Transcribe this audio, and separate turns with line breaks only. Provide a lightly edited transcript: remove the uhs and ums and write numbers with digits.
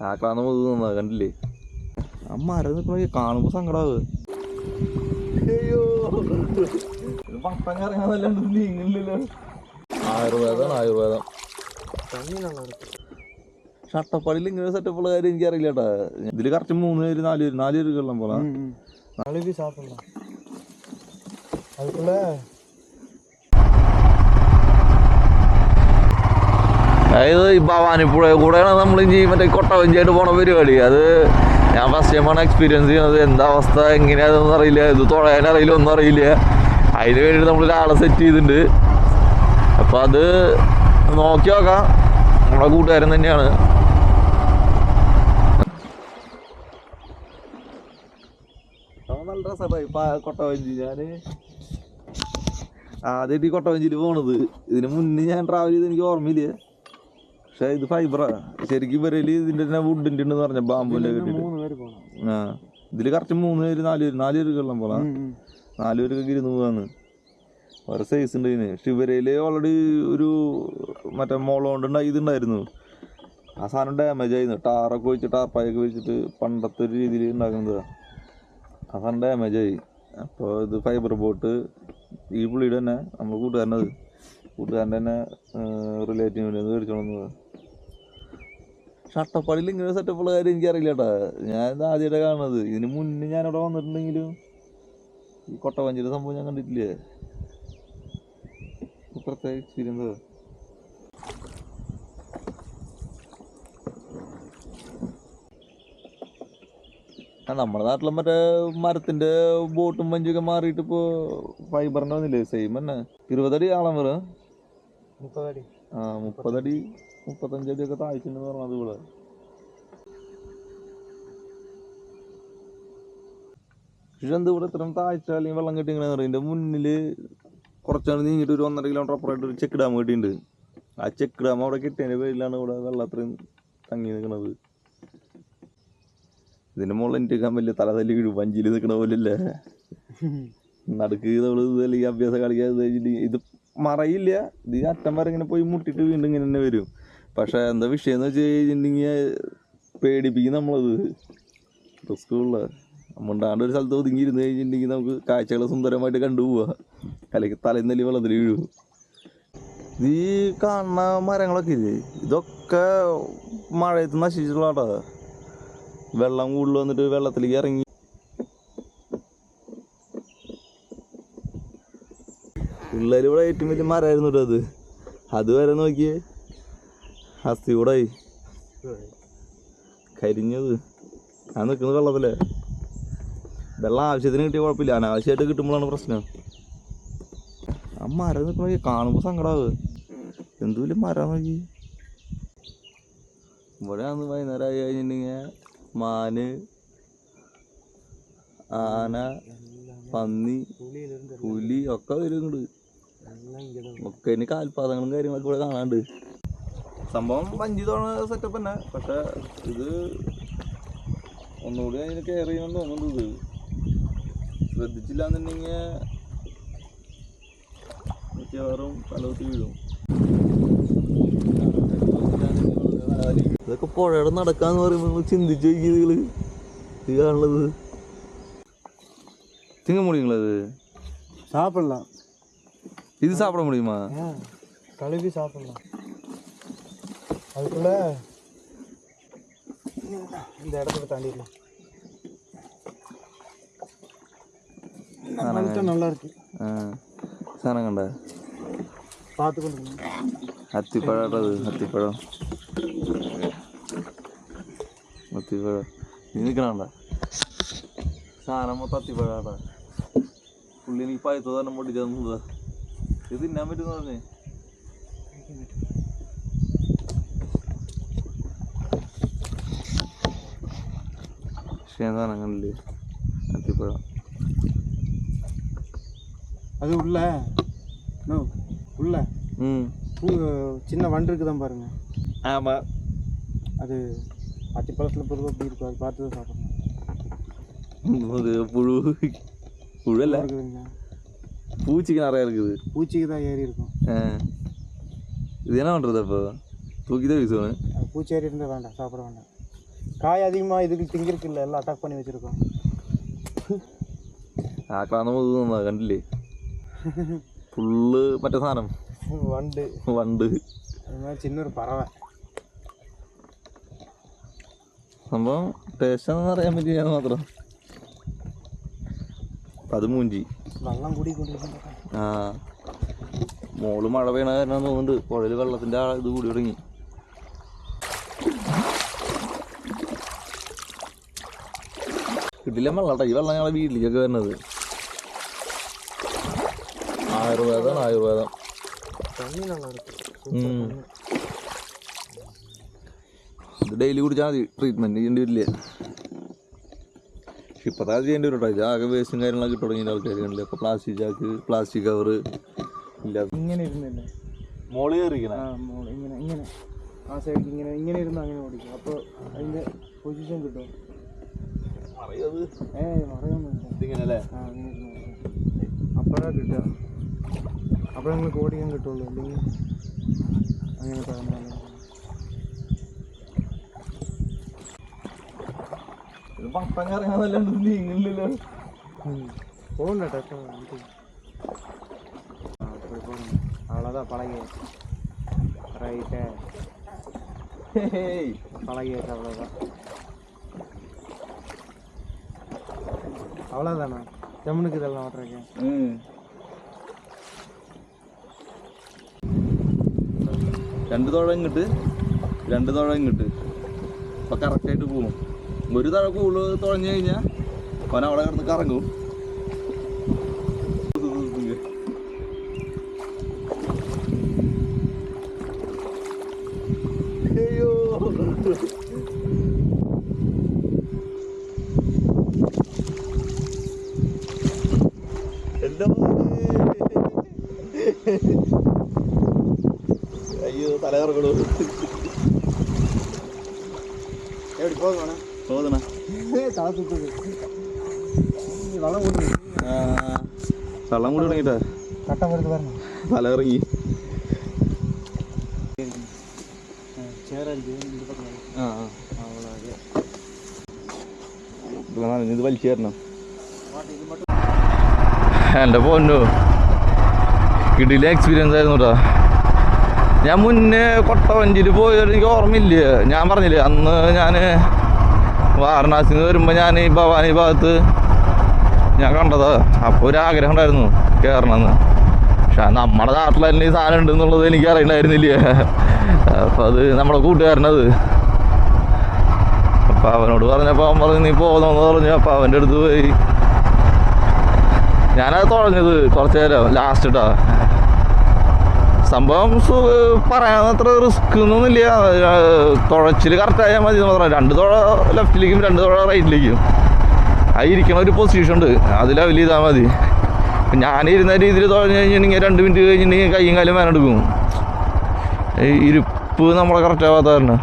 ആക്രാന്ന് പോകുന്ന കണ്ടില്ലേ അമ്മ നിൽക്കണ കാണുമ്പോ സങ്കടാവ്. അയ്യോ പട്ടം കറങ്ങാന്നല്ലാണ്ട് നീങ്ങില്ലല്ലോ. ആയുർവേദം ആയുർവേദം ഷട്ടപ്പാടിയിൽ ഇങ്ങനെ സെറ്റപ്പുള്ള കാര്യം എനിക്കറിയില്ല കേട്ടാ. ഇതില് കറക്റ്റ് 3 പേര് 4 പേര് 4 പേര് കൊള്ളാൻ പോലാ. അതായത് ഈ ഭവാനിപ്പുഴ കൂടെയാണ് നമ്മൾ ഇനി മറ്റേ കൊട്ടവഞ്ചിയായിട്ട് പോണ പരിപാടി. അത് ഞാൻ ഫസ്റ്റ് ടൈമാണ് എക്സ്പീരിയൻസ് ചെയ്യണത്. എന്താ അവസ്ഥ എങ്ങനെയാണെന്നൊന്നും അറിയില്ല, ഇത് തുഴയാനറിയില്ല, ഒന്നും അറിയില്ല. അതിന് വേണ്ടിയിട്ട് നമ്മളൊരാളെ സെറ്റ് ചെയ്തിട്ടുണ്ട്. അപ്പം അത് നോക്കി നോക്കാം. നമ്മുടെ കൂട്ടുകാരൻ തന്നെയാണ്. നല്ല രസമായി കൊട്ടവഞ്ചി. ഞാൻ ആദ്യമായിട്ട് ഈ കൊട്ടവഞ്ചിയിൽ പോണത്. ഇതിന് മുന്നേ ഞാൻ ട്രാവൽ ചെയ്ത് എനിക്ക് ഓർമ്മയില്ല. പക്ഷെ ഇത് ഫൈബറാ ശരിക്കും. വരല് ഇതിന്റെ തന്നെ വുഡിന്റെ ഉണ്ടെന്ന് പറഞ്ഞ ബാമ്പുവിന്റെ ആ ഇതില് കറക്റ്റ് 3 പേര് 4 പേര് കൊള്ളാൻ പോലാ. 4 പേർക്കൊക്കെ ഇരുന്ന് പോവാന്ന്. വേറെ സൈസ് ഉണ്ട് ഇതിന്. പക്ഷെ ഇവരയില് ഓൾറെഡി ഒരു മറ്റേ മോളോണ്ടുണ്ടായി ഇതുണ്ടായിരുന്നു. ആ സാധനം ഡാമേജ് ആയിരുന്നു. ടാറൊക്കെ വെച്ച് ടാർപ്പായൊക്കെ വെച്ചിട്ട് പണ്ടത്തെ ഒരു രീതിയിൽ ഉണ്ടാക്കുന്നതാ. ആ സാധനം ഡാമേജ് ആയി. അപ്പോൾ ഇത് ഫൈബർ ബോട്ട് ഈ പുള്ളിയുടെ തന്നെ നമ്മുടെ കൂട്ടുകാരൻ്റെ തന്നെ റിലേറ്റീവിൻ്റെ മേടിച്ചോളന്നതാ. ഷട്ടപ്പാടിയിൽ ഇങ്ങനെ സെറ്റപ്പുള്ള കാര്യം എനിക്കറിയില്ല കേട്ടാ. ഞാനിത് ആദ്യമായിട്ടാണ് കാണുന്നത്. ഇതിന് മുന്നേ ഞാനിവിടെ വന്നിട്ടുണ്ടെങ്കിലും ഈ കൊട്ടവഞ്ചിയുടെ സംഭവം ഞാൻ കണ്ടിട്ടില്ലേ. പ്രത്യേക എക്സ്പീരിയൻസ്. നമ്മുടെ നാട്ടിലും മറ്റേ മരത്തിന്റെ ബോട്ടും വഞ്ചിയൊക്കെ മാറിയിട്ട് ഇപ്പോ ഫൈബറിന്റെ വന്നില്ലേ. സെയിം തന്നെ. 20 അടി ആളം വരും. 30 അടി 35 അടി ഒക്കെ താഴ്ചയുണ്ടെന്ന് പറഞ്ഞത് ഇവിടെ. പക്ഷെ എന്ത് ഇവിടെ ഇത്രയും താഴ്ച അല്ലെങ്കിൽ വെള്ളം കെട്ടി ഇങ്ങനെ പറയും. ഇതിന്റെ മുന്നില് കുറച്ചാണ് നീങ്ങിട്ട് ഒരു 1.5 കിലോമീറ്റർ അപ്പുറമായിട്ട് ഒരു ചെക്ക് ഡാം കെട്ടിയിട്ടുണ്ട്. ആ ചെക്ക് ഡാം അവിടെ കെട്ടിയതിന്റെ പേരിലാണ് ഇവിടെ വെള്ളം അത്രയും തങ്ങി നിൽക്കുന്നത്. ഇതിന്റെ മുകളിൽ എനിക്ക് വലിയ തലതല്ലി വീഴും. വഞ്ചിയിൽ നിൽക്കണ പോലില്ലേ നടുക്ക് നമ്മള് അല്ലെങ്കിൽ അഭ്യാസം കളിക്കാതെ ഇത് മറയില്ല. ഇത് അറ്റം വരെ ഇങ്ങനെ പോയി മുട്ടിട്ട് വീണ്ടും ഇങ്ങനെ തന്നെ വരും. പക്ഷെ എന്താ വിഷയം എന്ന് വെച്ച് കഴിഞ്ഞിട്ടുണ്ടെങ്കിൽ പേടിപ്പിക്കും നമ്മളത്. സ്കൂളില് മുണ്ടാണ്ട് ഒരു സ്ഥലത്ത് ഒതുങ്ങി ഇരുന്ന് കഴിഞ്ഞിട്ടുണ്ടെങ്കിൽ നമുക്ക് കാഴ്ചകൾ സുന്ദരമായിട്ട് കണ്ടുപോവാ. അല്ലെങ്കിൽ തലേന്നല്ലി വെള്ളത്തിൽ വീഴും. ഈ കാണുന്ന മരങ്ങളൊക്കെ ഇല്ലേ, ഇതൊക്കെ മഴയത്ത് നശിച്ചിട്ടുള്ളതാ. വെള്ളം കൂടുതൽ വന്നിട്ട് വെള്ളത്തിലേക്ക് ഇറങ്ങി. പിള്ളേർ ഇവിടെ ഏറ്റവും വലിയ മരമായിരുന്നു കേട്ടോ. അതുവരെ നോക്കിയേ അസ്ഥി കൂടെ കരിഞ്ഞത്. ഞാൻ നിൽക്കുന്നത് വെള്ളത്തിലെ. വെള്ളം ആവശ്യത്തിന് കിട്ടിയ കുഴപ്പമില്ല, അനാവശ്യമായിട്ട് കിട്ടുമ്പോഴാണ് പ്രശ്നം. ആ മരം നിൽക്കണ കാണുമ്പോൾ സങ്കടാവ്. എന്തു വലിയ മരം നോക്കി. ഇവിടെയാന്ന് വൈകുന്നേരമായി കഴിഞ്ഞിട്ടുണ്ടെങ്കിൽ മാന്, ആന, പന്നി, പുലി ഒക്കെ വരുന്നുണ്ട്. ഒക്കെ ഇനി കാൽപാദങ്ങളും കാര്യങ്ങളൊക്കെ ഇവിടെ കാണാണ്ട്. സംഭവം വഞ്ചി തോണ സെറ്റപ്പ് തന്നെ. പക്ഷെ ഇത് ഒന്നുകൂടി അതിന് കെയർ ചെയ്യണമെന്ന് തോന്നുന്നുണ്ട്. ഇത് ശ്രദ്ധിച്ചില്ല എന്നുണ്ടെങ്കിൽ മിക്കവാറും തലകുത്തി വീഴും. ഇതൊക്കെ പുഴയുടെ നടക്കാന്ന് പറയുമ്പോൾ നമ്മൾ ചിന്തിച്ചു നോക്കിയത്. ഇത് കാണുന്നത് திங்க முடியுங்களா? அது
சாப்பிடலாம்.
இது சாப்பிட முடியுமா?
கழுவி சாப்பிடலாம். அதுக்குள்ள இந்த இடத்துல தாண்டிடலாம். நல்லா இருக்கு.
சாணம் கண்டா
பார்த்து கொண்டு
அத்திப்பழம். அத்திப்பழம் നിൽക്കണണ്ട സാധനം മൊത്തം അത്തിപ്പഴാട്ടാ. പുള്ളി എനിക്ക് പഴുത്ത തന്നെ പൊട്ടിച്ച് തന്നതാ. ഇത് തിന്നാൻ പറ്റുമെന്ന് പറഞ്ഞേ. സാധനം കണ്ടില്ലേ അത്തിപ്പഴം.
அது உள்ள சின்ன வண்டு இருக்குதான் பாருங்க.
ஆமா,
அது அத்திப்பழத்தில் பொதுவாக அப்படி இருக்கும். அது பார்த்து தான் சாப்பிடணும்.
புழு புழு
இருக்குதுங்க.
பூச்சிக்கு நிறைய இருக்குது.
பூச்சிக்கு தான் ஏறி இருக்கும்.
இது என்ன பண்ணுறது அப்போ தூக்கி தான் வீசுவேன்.
பூச்சேரி இருந்தால் வேண்டாம், சாப்பிட வேண்டாம். காய் அதிகமாக இதுக்கு திங்கிருக்கு இல்லை, எல்லாம் அட்டாக் பண்ணி வச்சுருக்கோம்.
ആക്രാന്തം തോന്നുന്ന കണ്ടില്ലേ ഫുള്ള് മറ്റേ സാധനം
വണ്ട് അതുമാതിരി ചിന്നൊരു പറവ.
സംഭവം ടേസ്റ്റ് ആണെന്ന് അറിയാൻ പറ്റില്ല മാത്രം. അത് മൂഞ്ചി
വെള്ളം കൂടിക്കൊണ്ടിരിക്കുന്നു.
ആ മോള് മഴ പെയ്യണ കാരണം തോന്നുന്നുണ്ട് പുഴയിൽ വെള്ളത്തിൻ്റെ ഇത് കൂടി തുടങ്ങി. കിട്ടില്ല വെള്ളം ഈ വെള്ളം ഞങ്ങളെ വീട്ടിലേക്കൊക്കെ വരുന്നത്. ആയുർവേദം ഇത് ഡെയിലി കുടിച്ചാൽ മതി, ട്രീറ്റ്മെൻറ്റ് ചെയ്യേണ്ടി വരില്ല. പക്ഷെ ഇപ്പോഴത്തെ അത് ചെയ്യേണ്ടി വരും കേട്ടോ. ഇത് ആകെ വേസ്റ്റും കാര്യങ്ങളൊക്കെ ഇട്ട് തുടങ്ങിയ ആൾക്കാർ കണ്ടില്ല. ഇപ്പോൾ പ്ലാസ്റ്റിക് ചാക്ക്, പ്ലാസ്റ്റിക് കവറ് ഇല്ല.
ഇങ്ങനെ ഇരുന്നില്ലേ
മോള് കയറിക്കണ
മോള് ഇങ്ങനെ ആ സൈഡിൽ ഇങ്ങനെ ഇരുന്ന് അങ്ങനെ ഓടിക്കും. അപ്പോൾ അതിൻ്റെ പൊസിഷൻ കിട്ടും. മറയൊന്നുമില്ല.
ഇങ്ങനല്ലേ
ആ അങ്ങനെ അപ്പോഴാണ് കിട്ടുക. അപ്പോൾ നിങ്ങൾക്ക് ഓടിക്കാൻ കിട്ടുള്ളൂ. അല്ലെങ്കിൽ അങ്ങനെ പറഞ്ഞാൽ
പട്ടം കറങ്ങാന്നല്ലാണ്ട് നീങ്ങില്ലല്ലോ.
போகணும் அவ்வளோதான் பழகியாச்சு. ரைட்டு பழகியாச்சு, அவ்வளோதான். அவ்வளோதாண்ணா ஜம்முனுக்கு இதெல்லாம் ஓட்டுறேன்.
രണ്ട് തുഴ ഇങ്ങോട്ട്, രണ്ട് തുഴ ഇങ്ങോട്ട്. അപ്പം കറക്റ്റായിട്ട് പോകും. ഒരു തുഴ കൂടുതൽ തുഴഞ്ഞു കഴിഞ്ഞാൽ അവൻ അവിടെ കിടന്ന് കറങ്ങും. അയ്യോ എന്റെ അയ്യോ തല കറങ്ങണു.
எப்படி போதுமாண்ணா?
போதுண்ணா.
தலை சுற்றுது. வெള്ളം കൂടി
വെള്ളം കൂടി തുടങ്ങിട്ടാ
കട്ടം വരുന്നത് പറഞ്ഞു
തല ഇറങ്ങി. ഇത് വലിച്ചു തരണം. എൻ്റെ പൊന്നു കിടില എക്സ്പീരിയൻസ് ആയിരുന്നു കേട്ടോ. ഞാൻ മുന്നേ കൊട്ടവഞ്ചിയിൽ പോയത് എനിക്ക് ഓർമ്മയില്ല. ഞാൻ പറഞ്ഞില്ലേ അന്ന് ഞാൻ വാരണാസിയിൽ നിന്ന് വരുമ്പോൾ ഞാൻ ഈ ഭവാനി ഭാഗത്ത് ഞാൻ കണ്ടതാ. അപ്പോൾ ഒരാഗ്രഹം ഉണ്ടായിരുന്നു കയറണമെന്ന്. പക്ഷെ നമ്മുടെ നാട്ടിൽ തന്നെ ഈ സാധനം ഉണ്ടെന്നുള്ളത് എനിക്ക് അറിയണ്ടായിരുന്നില്ല. അപ്പം അത് നമ്മുടെ കൂട്ടുകാരനത്. അപ്പം അവനോട് പറഞ്ഞപ്പോൾ അവൻ പറഞ്ഞു നീ പോകുന്നതെന്ന് പറഞ്ഞു. അപ്പം അവൻ്റെ അടുത്ത് പോയി ഞാനത് തുഴഞ്ഞത് കുറച്ച് നേരം ലാസ്റ്റ് ഇട്ടാ. സംഭവം പറയാനത്ര റിസ്ക് ഒന്നുമില്ല. തുഴച്ചിൽ കറക്റ്റായാൽ മതി എന്ന് പറഞ്ഞാൽ. രണ്ട് തുഴ ലെഫ്റ്റിലേക്കും രണ്ട് തുഴ റൈറ്റിലേക്കും ഇരിക്കണ ഒരു പൊസിഷൻ ഉണ്ട്, അത് ലെവൽ ചെയ്താൽ മതി. ഞാനിരുന്ന രീതിയിൽ തുഴഞ്ഞു കഴിഞ്ഞിട്ടുണ്ടെങ്കിൽ 2 മിനിറ്റ് കഴിഞ്ഞിട്ടുണ്ടെങ്കിൽ കയ്യും കാലും വേനെടുക്കും. ഇരിപ്പ് നമ്മളെ കറക്റ്റ് ആവാത്ത കാരണം